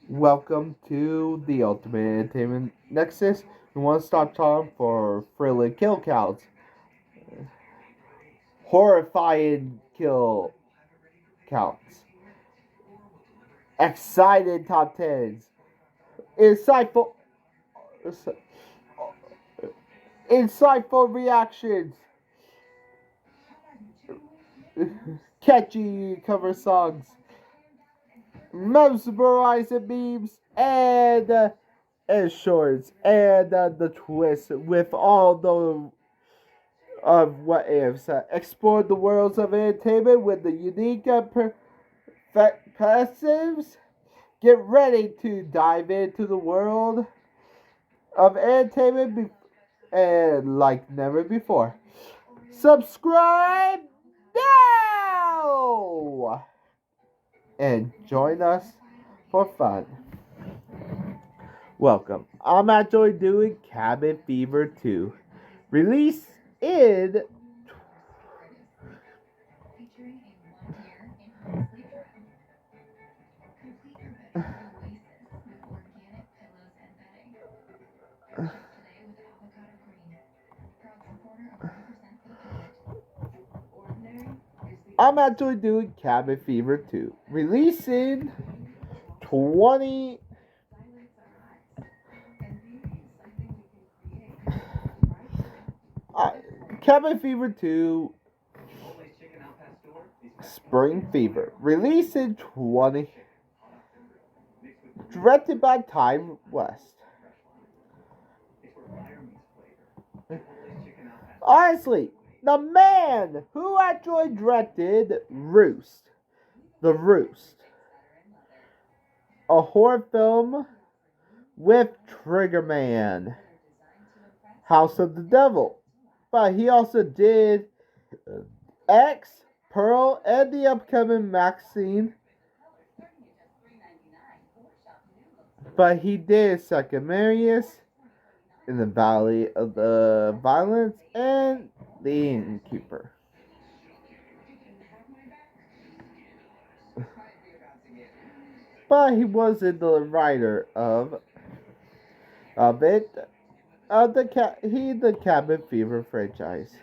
Welcome to the Ultimate Entertainment Nexus. We want to start time for thrilling kill counts, horrifying kill counts, excited top tens, insightful, insightful reactions, catchy cover songs, mesmerizing memes, and shorts, and the twist with all the of what ifs. Explore the worlds of entertainment with the unique perspectives. Get ready to dive into the world of entertainment and like never before. Subscribe now and join us for fun. Welcome. I'm actually doing Cabin Fever 2. Release in I'm actually doing Cabin Fever 2. Releasing 20 uh, Cabin Fever 2 Spring Fever. Released in 20 directed by Time West. Honestly, the man who actually directed The Roost, a horror film with Triggerman, House of the Devil. But he also did X, Pearl, and the upcoming Maxine. But he did Sacramarius in the Valley of the Violence and the Innkeeper. But he wasn't the writer of it of the Cabin Fever franchise.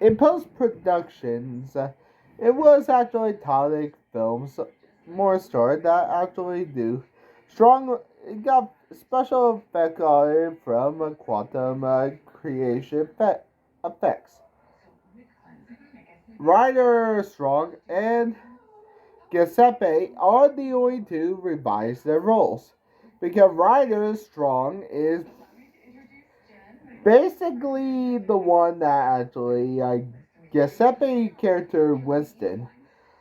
In post productions, it was actually Tonic Films more story that actually do strong. It got special effect on it from quantum creation effects. Ryder Strong and Giuseppe are the only two revise their roles because Ryder Strong is basically the one that actually Giuseppe character Winston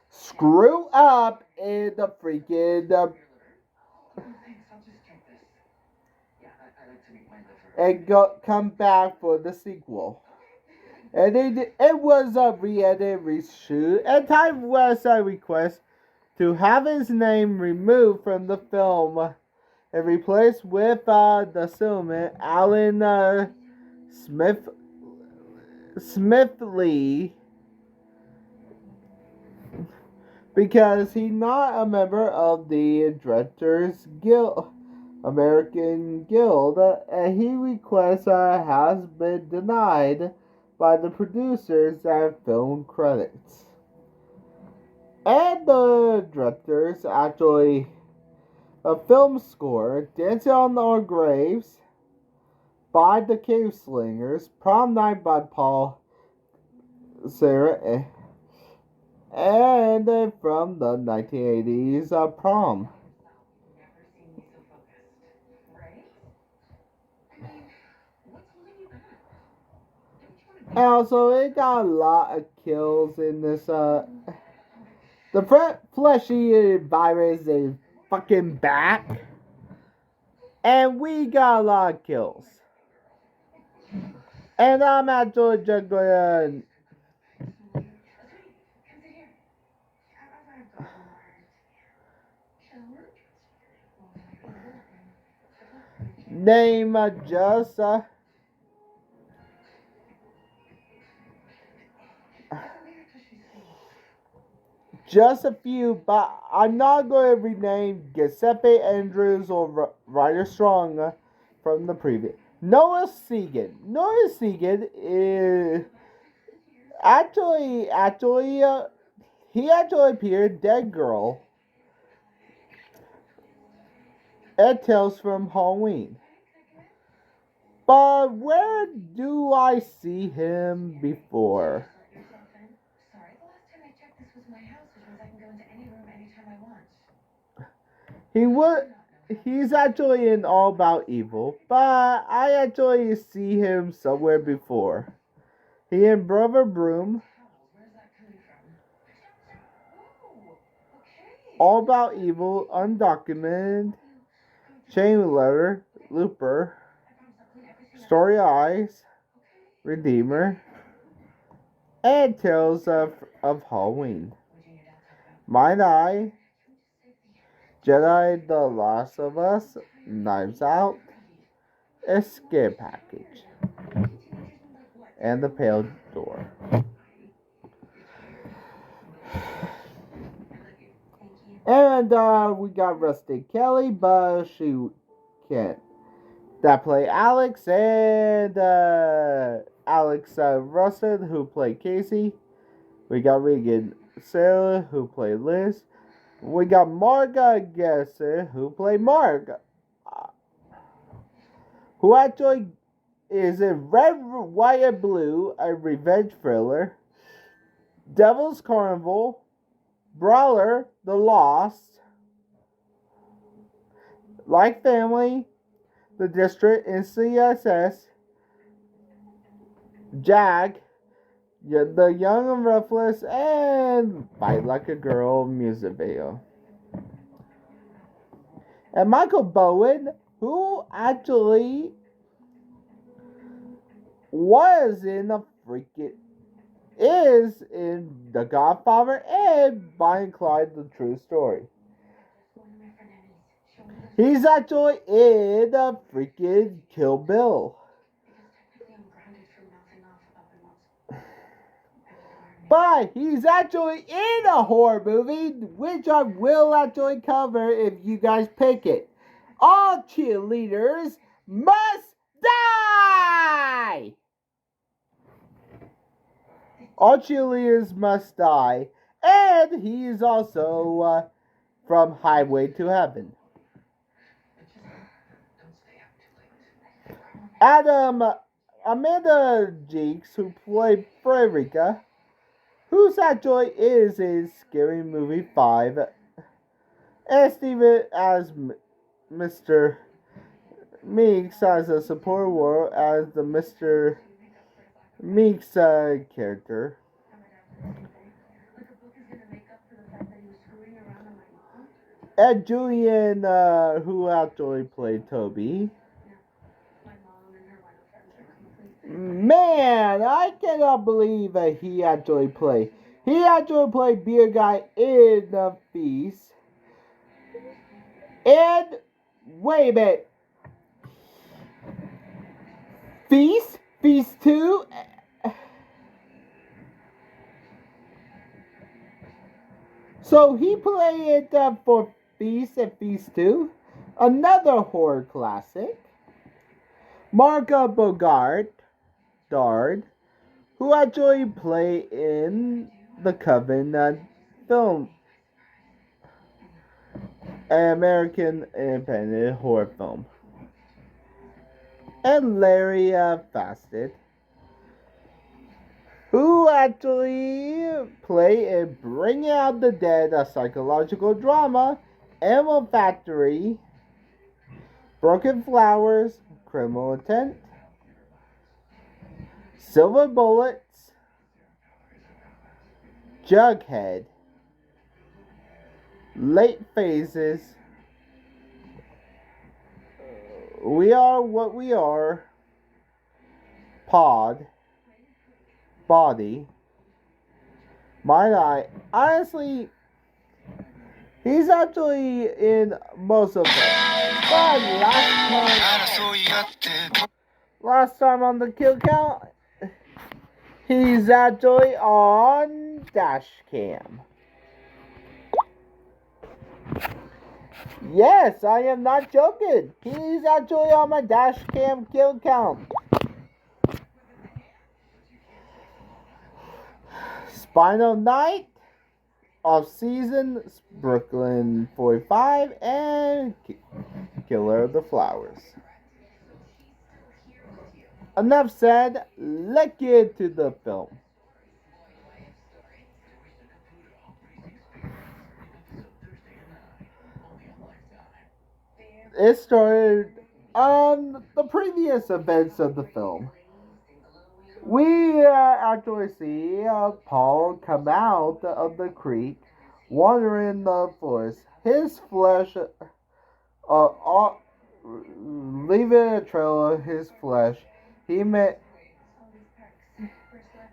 screw up in the freaking and come back for the sequel. And it was a re-edit, reshoot, and Time West a request to have his name removed from the film and replaced with the cinnamon Alan Smith Lee because he's not a member of the Directors Guild, American Guild, and his request has been denied by the producers and film credits. And the directors actually a film score, Dancing on Our Graves by the Cave Slingers, Prom Night by Paul Sarah, and from the 1980s Prom. And also, it got a lot of kills in this. The fleshy virus is fucking back, and we got a lot of kills. And I'm actually just going to name Just a few, but I'm not going to rename Giuseppe Andrews or Ryder Strong from the previous. Noah Segan. Noah Segan is actually, he actually appeared Dead Girl at Tales from Halloween. But where do I see him before? He's actually in All About Evil, but I actually see him somewhere before. He and Brother Broom, All About Evil, Undocumented, Chain Letter, Looper, Story Eyes, Redeemer, and Tales of Halloween. Mine Eye, Jedi The Last of Us, Knives Out, Escape Package, and The Pale Door. And we got Rusty Kelly, but she can't. That play Alex and Alex Russell, who played Casey. We got Regan Sarah, who played Liz. We got Marga Gesser, who played Marg, who actually is in Red, White, and Blue, a revenge thriller. Devil's Carnival, Brawler, The Lost, Like Family, The District, and CSS, Jag, The Young and Restless, and Fight Like a Girl music video. And Michael Bowen, who actually was in the freaking is in The Godfather and Bonnie and Clyde, The True Story. He's actually in the freaking Kill Bill. But he's actually in a horror movie, which I will actually cover if you guys pick it. All cheerleaders must die! All cheerleaders must die. And he is also from Highway to Heaven. Amanda Jeeks, who played Frederica, who's actually is in Scary Movie 5, and Steven as Mr. Meeks as a support role as the Mr. Meeks character. And Julian, who actually played Toby. Man, I cannot believe that he actually played. He actually played Beer Guy in The Feast. And, wait a minute. Feast? Feast 2? So he played for Feast and Feast 2. Another horror classic. Marga Bogart, Dard, who actually played in the Coven film, an American independent horror film. And Larry Fasted, who actually played in Bring Out the Dead, a psychological drama, Animal Factory, Broken Flowers, Criminal Intent, Silver Bullets, Jughead, Late Phases, We Are What We Are, Pod, Body, Mine Eye. Honestly, he's actually in most of them. But last time on the kill count, he's actually on Dash Cam. Yes, I am not joking. He's actually on my dash cam kill count. Spinal Night, Off Season, Brooklyn 45, and Killer of the Flowers. Enough said, let's get to the film. It started on the previous events of the film. We actually see Paul come out of the creek, wandering the forest. His flesh, leaving a trail of his flesh. He met.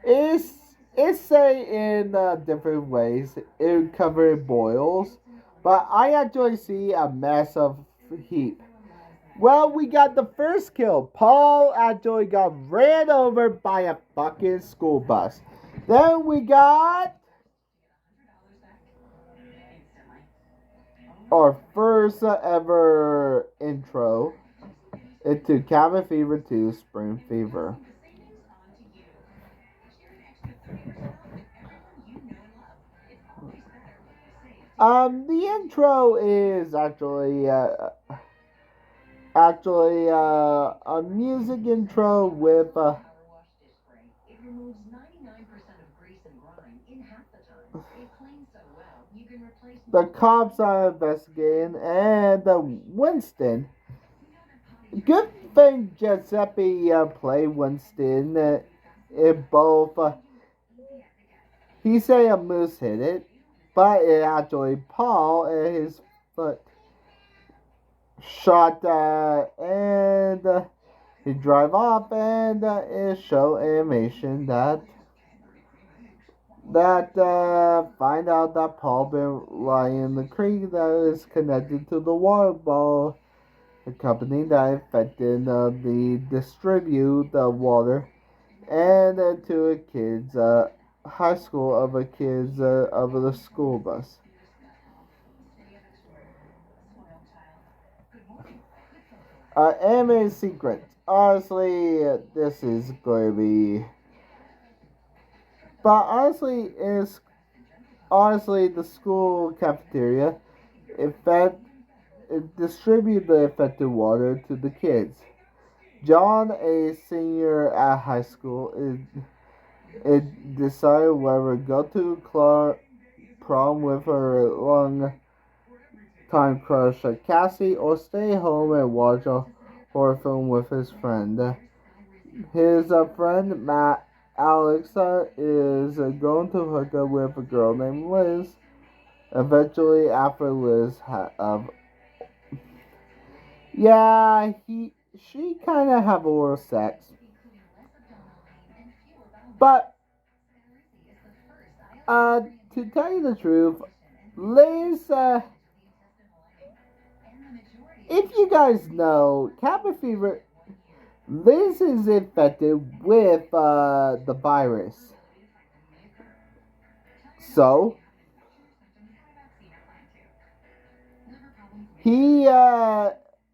It's say in different ways. It covered boils, but I actually see a massive heap. Well, we got the first kill. Paul actually got ran over by a fucking school bus. Then we got our first ever intro into Cabin Fever 2 Spring Fever. The intro is actually a music intro with the cops are investigating and Winston. Good thing Giuseppe played Winston. It both he say a moose hit it, but it actually Paul and his foot shot and he drive off and it show animation that find out that Paul been lying in the creek that is connected to the water ball, the company that affected the distribute the water and to a kids high school of a kids of the school bus. Anime secret. Honestly, this is going to be. But honestly the school cafeteria effect it distribute the affected water to the kids. John, a senior at high school, it decided whether to go to prom with her long time crush Cassie or stay home and watch a horror film with his friend. His friend Matt Alex is going to hook up with a girl named Liz. Eventually, after Liz yeah, she kind of have oral sex, but uh, to tell you the truth, Liz, if you guys know, cabin fever, Liz is infected with the virus. So, he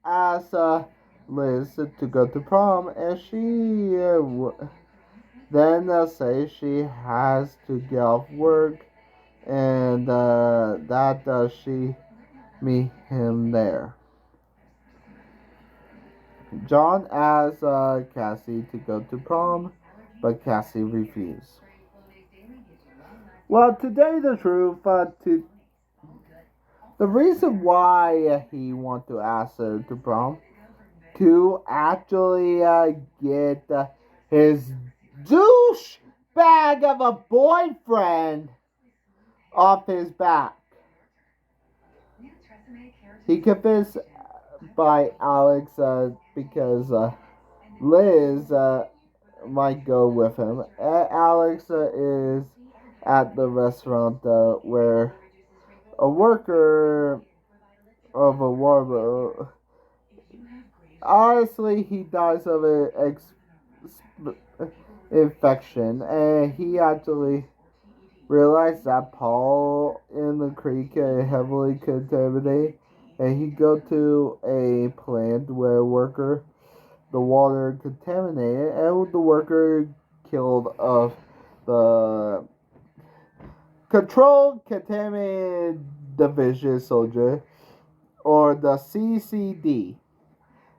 asked Liz to go to prom, and she then say she has to get off work, and that she meet him there. John asks Cassie to go to prom, but Cassie refuses. Well, to tell you the truth, the reason why he want to ask her to prom to actually get his douche bag of a boyfriend off his back. He convinced by Alex because Liz might go with him. Alex is at the restaurant where a worker of a war. Honestly, he dies of an infection, and he actually realized that Paul in the creek heavily contaminated and he go to a plant where the water contaminated, and the worker killed of the controlled contaminated division soldier, or the CCD.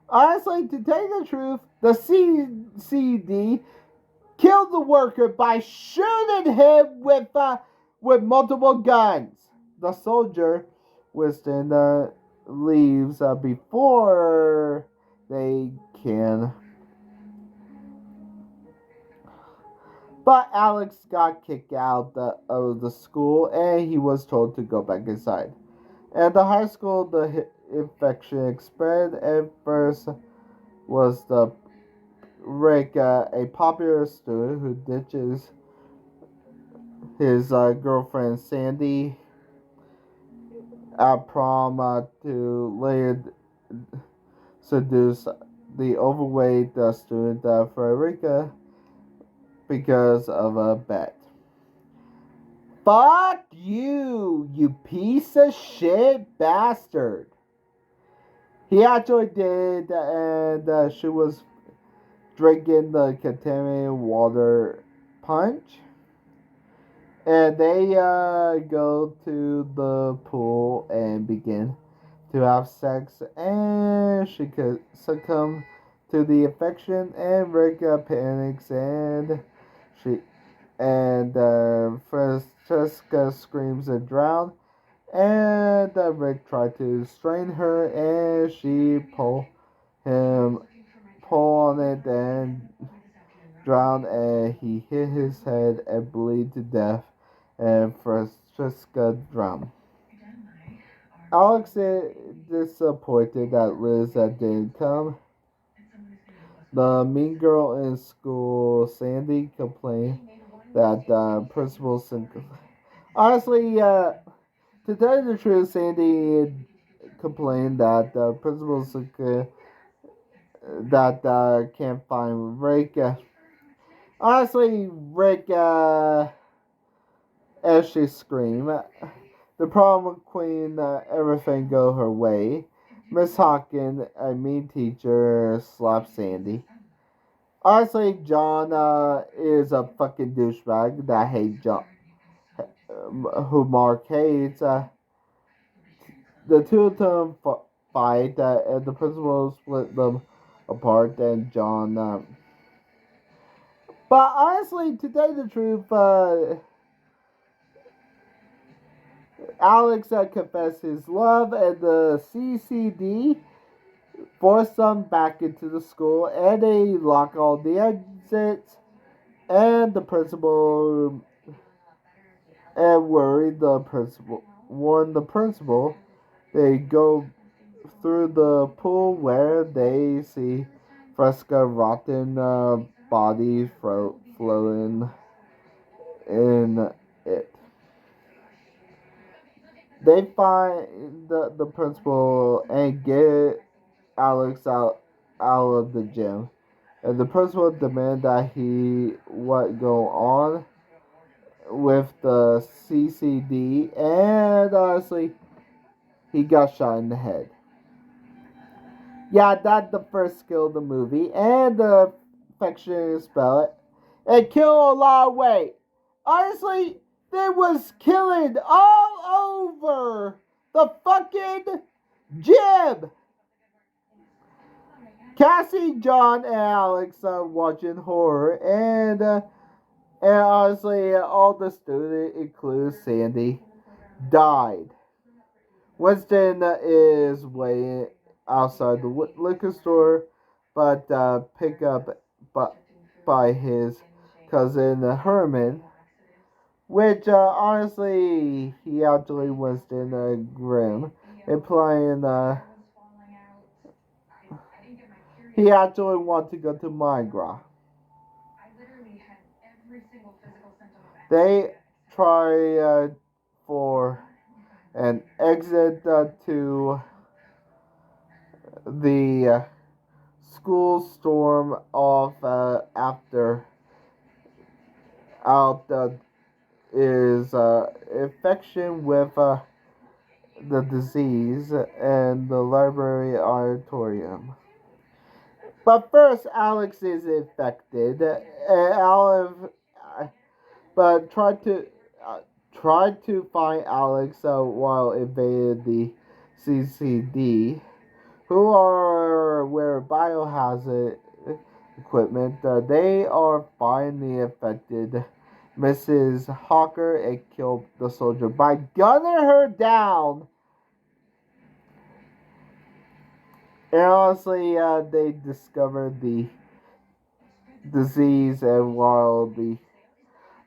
Honestly, to tell you the truth, the CCD killed the worker by shooting him with multiple guns. The soldier, Winston, leaves before they can. But Alex got kicked out of the school, and he was told to go back inside. At the high school, the infection spread. At first was the Rick, a popular student who ditches his girlfriend Sandy at prom to later seduce the overweight student Frederica because of a bet. Fuck you, you piece of shit bastard. He actually did, and she was drinking the contaminated water punch. And they go to the pool and begin to have sex, and she could succumb to the infection, and Rick panics, and she and Francesca screams and drowns, and Rick tried to strain her, and she him pull on it and drowned, and he hit his head and bleed to death, and Francesca drowned. Alex is disappointed that Liz didn't come. The mean girl in school, Sandy, complained that the principal. Honestly, to tell you the truth, Sandy complained that the principal that can't find Rick. Honestly, Rick, as she screamed, the problem with Queen, everything go her way. Miss Hawkins, a mean teacher, slapped Sandy. Honestly, John is a fucking douchebag that hates John, who Mark hates. The two of them fight, and the principal split them apart, and John. But honestly, to tell you the truth, Alex confessed his love, and the CCD forced them back into the school, and they lock all the exits, and the principal and worried the principal warned the principal. They go through the pool where they see Fresca rotten body floating in it. They find the principal and get Alex out of the gym. And the principal demand that he what go on with the CCD, and honestly, he got shot in the head. Yeah, that's the first skill of the movie, and the infection spell it. It killed a lot of weight. Honestly, there was killing all over the fucking gym. Cassie, John, and Alex are watching horror, and honestly, all the students, including Sandy, died. Winston is waiting outside the liquor store, but picked up by his cousin Herman, which honestly, he actually Winston grim, implying he actually wants to go to Minecraft. They try for an exit to the school storm off after out is infection with the disease in the library auditorium. But first, Alex is infected. Alex, but uh, tried to find Alex while invaded the CCD, who are where biohazard equipment. They are finally infected Mrs. Hawker and killed the soldier by gunning her down. And honestly, they discovered the disease, and while the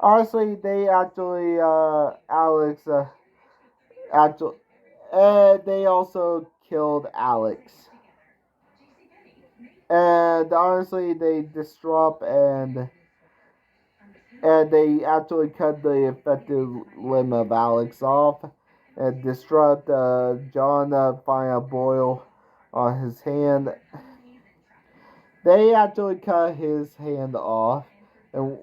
honestly, they actually Alex actually, and they also killed Alex. And honestly, they disrupt and they actually cut the infected limb of Alex off and disrupt John find a boil on his hand. They actually cut his hand off, and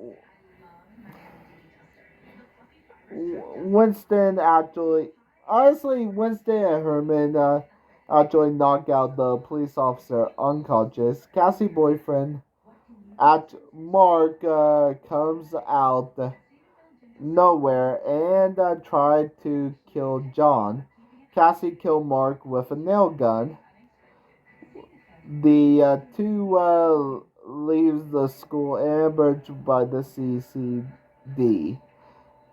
Winston actually, honestly, Winston and Herman actually knock out the police officer unconscious. Cassie boyfriend at Mark comes out nowhere and tried to kill John. Cassie killed Mark with a nail gun. The two leaves the school ambushed by the CCD.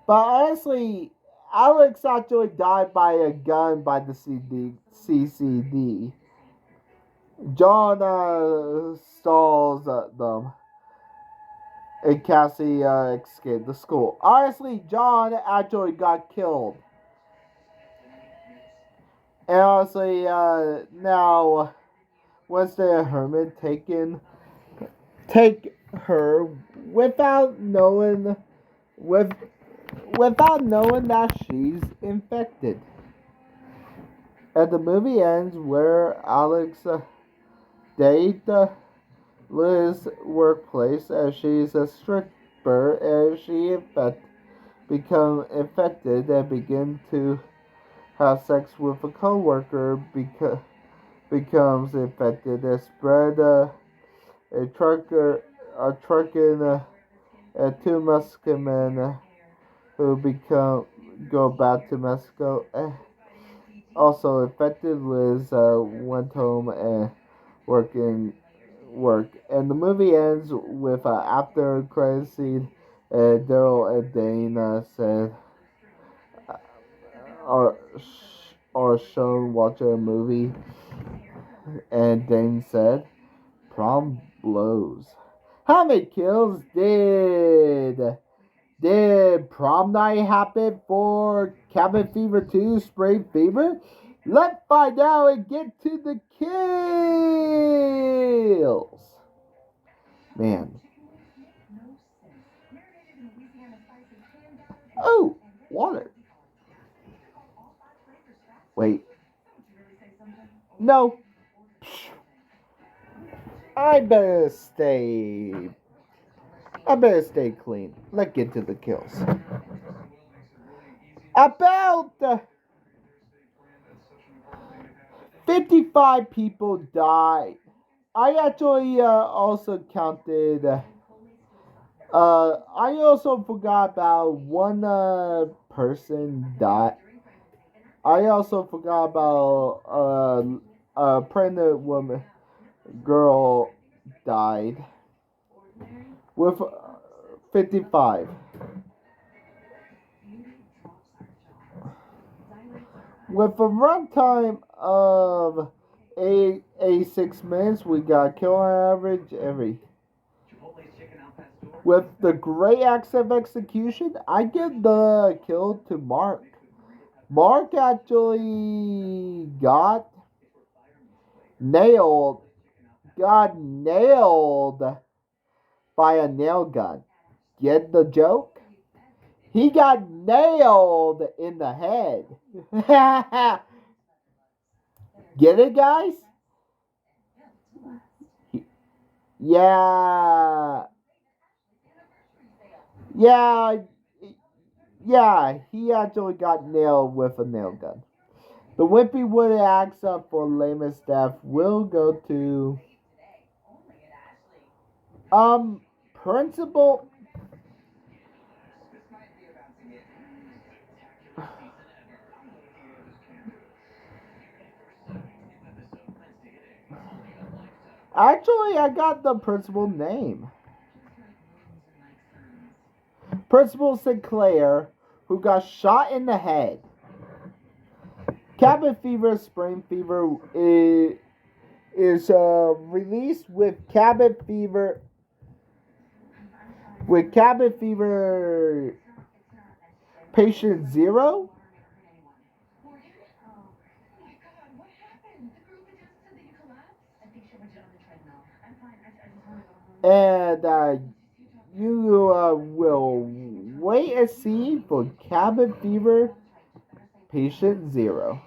But honestly, Alex actually died by a gun by the CCD. John stalls them, and Cassie escaped the school. Honestly, John actually got killed. And honestly, now Wednesday and Herman take her without knowing with without knowing that she's infected. And the movie ends where Alex dates Liz's workplace as she's a stripper and she become infected and begin to have sex with a coworker becomes infected and spread a trucker a trucking and two Mexican men who become go back to Mexico. Also infected Liz went home and working work. And the movie ends with after credit scene. Daryl and Dana said are are shown watching a movie, and Dane said, "Prom blows." How many kills did prom night happen for Cabin Fever 2 Spring Fever? Let's find out and get to the kills. Man. Oh, water. Wait. No. I better stay. I better stay clean. Let's get to the kills. About 55 people died. I actually also counted. I also forgot about one person died. I also forgot about a pregnant woman girl died with 55. With a runtime of 86 minutes, we got kill on average every. With the great acts of execution, I give the kill to Mark. Mark actually nailed, got nailed by a nail gun. Get the joke? He got nailed in the head. Get it, guys? Yeah. Yeah. Yeah, he actually got nailed with a nail gun. The Whippy Wood acts up for lamest death will go to Principal. Actually, I got the principal name. Principal Sinclair, who got shot in the head. Cabin Fever, Spring Fever is released with Cabin Fever. With Cabin Fever Patient Zero. And you will wait and see for Cabin Fever Patient Zero.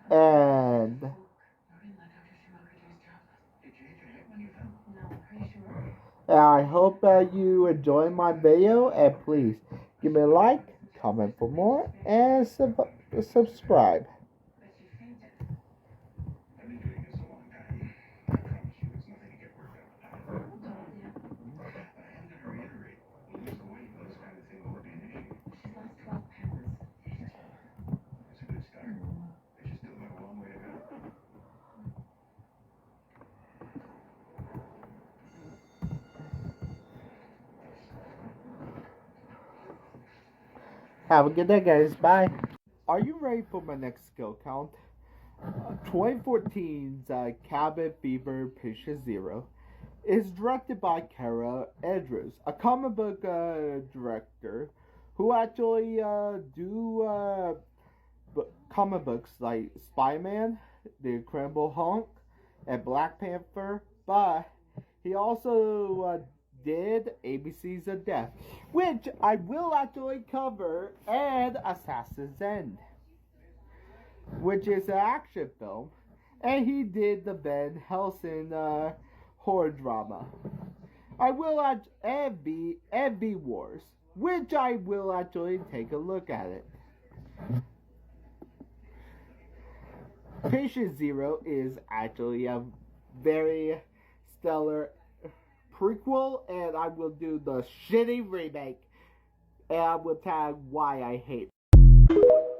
And I hope that you enjoy my video, and please give me a like, comment for more, and subscribe. Have a good day, guys. Bye. Are you ready for my next skill count? 2014's Cabin Fever Patient Zero is directed by Kara Andrews, a comic book director who actually do comic books like Spider-Man, The Incredible Hulk, and Black Panther, but he also did ABC's of Death, which I will actually cover, and Assassin's End, which is an action film, and he did the Van Helsing horror drama. I will and V Wars, which I will actually take a look at it. Patient Zero is actually a very stellar prequel, and I will do the shitty remake, and I will tag why I hate it.